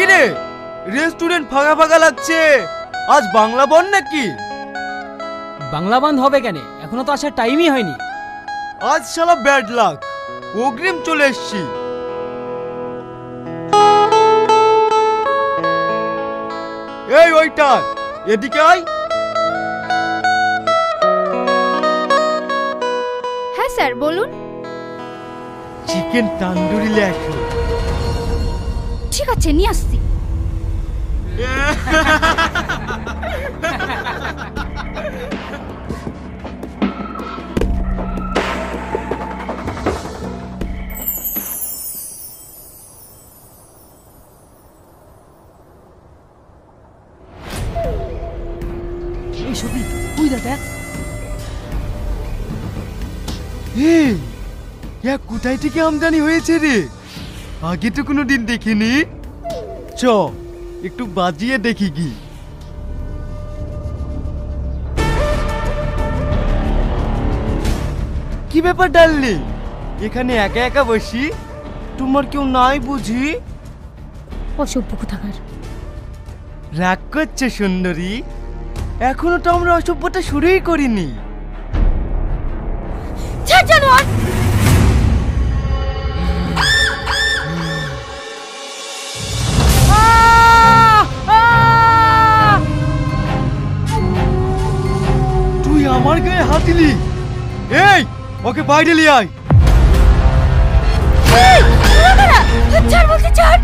কি রে, রেস্টুরেন্ট ফাঁকা ফাঁকা লাগছে, আজ বাংলা বন নাকি? বাংলা বন্ধ হবে কেন? এখনো তো আসার টাইমই হয়নি। আজ শালা ব্যাড লাক, অগ্রিম চলে এসছি। এই ওইটার, এদিকে আয়। হ্যাঁ স্যার বলুন। চিকেন তান্দুরি লেখো। ঠিক আছে নিয়ে আসছি। এই সবই তুই দেখ। এই কোথায় থেকে আমদানি হয়েছে রে? আগে তো কোনোদিন দেখিনি। চ একটু বাজিয়ে দেখি কি। কি ব্যাপার ডাললি, এখানে একা একা বসি? তোমার কেউ নাই বুঝি? অসভ্য কোথাকার। রাগ করছে সুন্দরী? এখনো তো আমরা অসভ্যতা শুরুই করিনি। ছাড় জানোয়ার। তুই আমার গায়ে হাত দিলি? এই ওকে বাইরে নিয়ে আয়। ছাড় বলতে ছাড়।